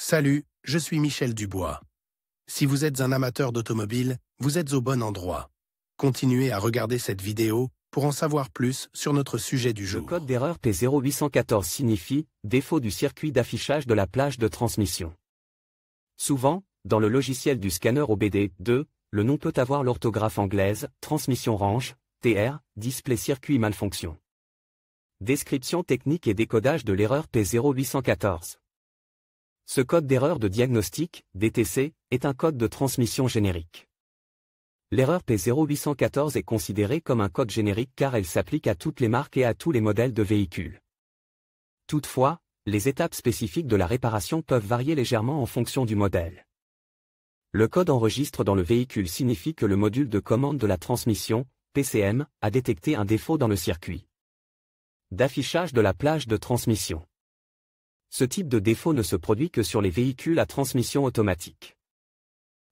Salut, je suis Michel Dubois. Si vous êtes un amateur d'automobile, vous êtes au bon endroit. Continuez à regarder cette vidéo pour en savoir plus sur notre sujet du jour. Le code d'erreur P0814 signifie « défaut du circuit d'affichage de la plage de transmission ». Souvent, dans le logiciel du scanner OBD2, le nom peut avoir l'orthographe anglaise « transmission range »,« TR »,« display circuit malfonction ». Description technique et décodage de l'erreur P0814. Ce code d'erreur de diagnostic, DTC, est un code de transmission générique. L'erreur P0814 est considérée comme un code générique car elle s'applique à toutes les marques et à tous les modèles de véhicules. Toutefois, les étapes spécifiques de la réparation peuvent varier légèrement en fonction du modèle. Le code enregistré dans le véhicule signifie que le module de commande de la transmission, PCM, a détecté un défaut dans le circuit d'affichage de la plage de transmission. Ce type de défaut ne se produit que sur les véhicules à transmission automatique.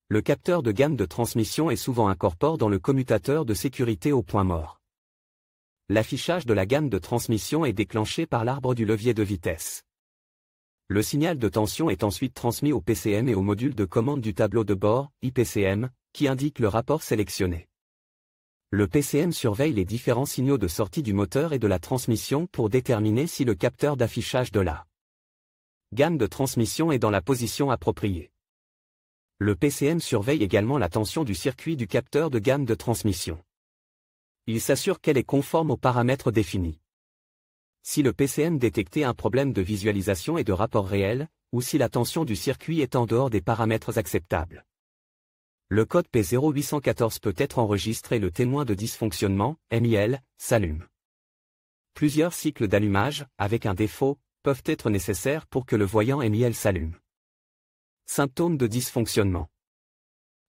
Le capteur de gamme de transmission est souvent incorporé dans le commutateur de sécurité au point mort. L'affichage de la gamme de transmission est déclenché par l'arbre du levier de vitesse. Le signal de tension est ensuite transmis au PCM et au module de commande du tableau de bord, IPCM, qui indique le rapport sélectionné. Le PCM surveille les différents signaux de sortie du moteur et de la transmission pour déterminer si le capteur d'affichage de la gamme de transmission est dans la position appropriée. Le PCM surveille également la tension du circuit du capteur de gamme de transmission. Il s'assure qu'elle est conforme aux paramètres définis. Si le PCM détectait un problème de visualisation et de rapport réel, ou si la tension du circuit est en dehors des paramètres acceptables. Le code P0814 peut être enregistré et le témoin de dysfonctionnement, MIL, s'allume. Plusieurs cycles d'allumage, avec un défaut, peuvent être nécessaires pour que le voyant MIL s'allume. Symptômes de dysfonctionnement.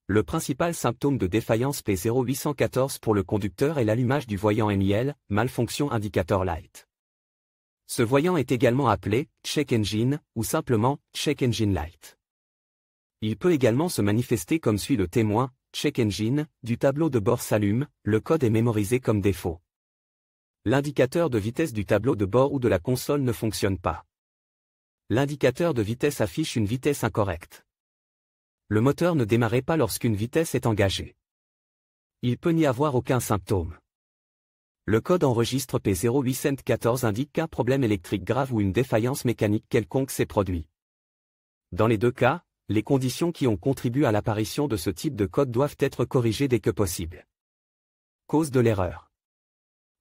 Le principal symptôme de défaillance P0814 pour le conducteur est l'allumage du voyant MIL, malfonction indicator light. Ce voyant est également appelé check engine ou simplement check engine light. Il peut également se manifester comme suit: le témoin check engine du tableau de bord s'allume, le code est mémorisé comme défaut. L'indicateur de vitesse du tableau de bord ou de la console ne fonctionne pas. L'indicateur de vitesse affiche une vitesse incorrecte. Le moteur ne démarre pas lorsqu'une vitesse est engagée. Il peut n'y avoir aucun symptôme. Le code enregistre P0814 indique qu'un problème électrique grave ou une défaillance mécanique quelconque s'est produit. Dans les deux cas, les conditions qui ont contribué à l'apparition de ce type de code doivent être corrigées dès que possible. Cause de l'erreur.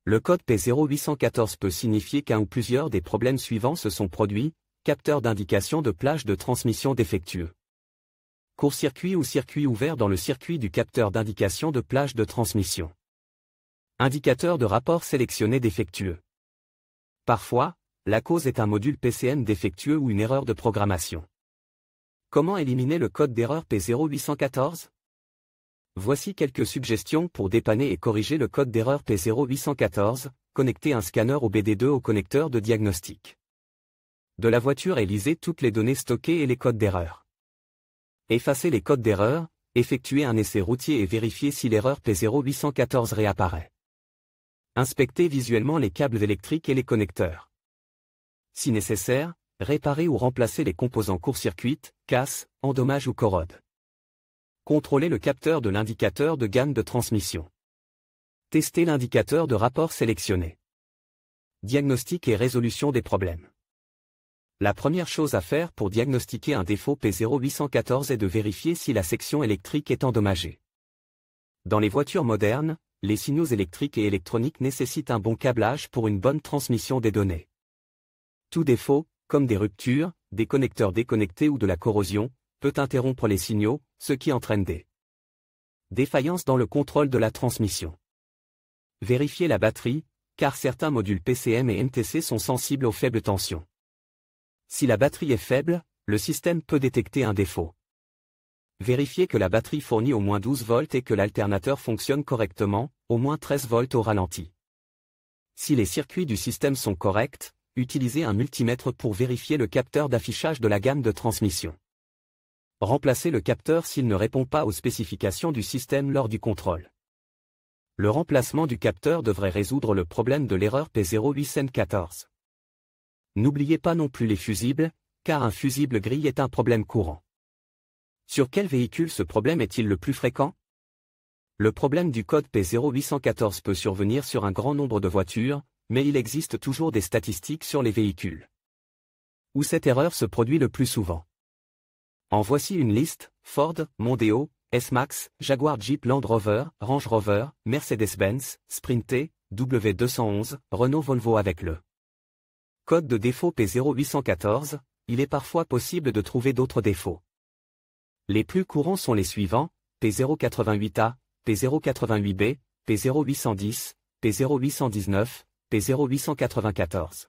Le code P0814 peut signifier qu'un ou plusieurs des problèmes suivants se sont produits: capteur d'indication de plage de transmission défectueux, court-circuit ou circuit ouvert dans le circuit du capteur d'indication de plage de transmission, indicateur de rapport sélectionné défectueux. Parfois, la cause est un module PCM défectueux ou une erreur de programmation. Comment éliminer le code d'erreur P0814 ? Voici quelques suggestions pour dépanner et corriger le code d'erreur P0814. Connectez un scanner OBD2 au connecteur de diagnostic de la voiture et lisez toutes les données stockées et les codes d'erreur. Effacez les codes d'erreur, effectuez un essai routier et vérifiez si l'erreur P0814 réapparaît. Inspectez visuellement les câbles électriques et les connecteurs. Si nécessaire, réparez ou remplacez les composants court-circuit, cassent, endommagent ou corrodent. Contrôlez le capteur de l'indicateur de gamme de transmission. Testez l'indicateur de rapport sélectionné. Diagnostic et résolution des problèmes. La première chose à faire pour diagnostiquer un défaut P0814 est de vérifier si la section électrique est endommagée. Dans les voitures modernes, les signaux électriques et électroniques nécessitent un bon câblage pour une bonne transmission des données. Tout défaut, comme des ruptures, des connecteurs déconnectés ou de la corrosion, peut interrompre les signaux, ce qui entraîne des défaillances dans le contrôle de la transmission. Vérifiez la batterie, car certains modules PCM et MTC sont sensibles aux faibles tensions. Si la batterie est faible, le système peut détecter un défaut. Vérifiez que la batterie fournit au moins 12 volts et que l'alternateur fonctionne correctement, au moins 13 volts au ralenti. Si les circuits du système sont corrects, utilisez un multimètre pour vérifier le capteur d'affichage de la gamme de transmission. Remplacez le capteur s'il ne répond pas aux spécifications du système lors du contrôle. Le remplacement du capteur devrait résoudre le problème de l'erreur P0814. N'oubliez pas non plus les fusibles, car un fusible grille est un problème courant. Sur quel véhicule ce problème est-il le plus fréquent? Le problème du code P0814 peut survenir sur un grand nombre de voitures, mais il existe toujours des statistiques sur les véhicules où cette erreur se produit le plus souvent. En voici une liste: Ford, Mondeo, S-Max, Jaguar, Jeep, Land Rover, Range Rover, Mercedes-Benz, Sprint, W211, Renault, Volvo avec le code de défaut P0814, il est parfois possible de trouver d'autres défauts. Les plus courants sont les suivants: P088A, P088B, P0810, P0819, P0894.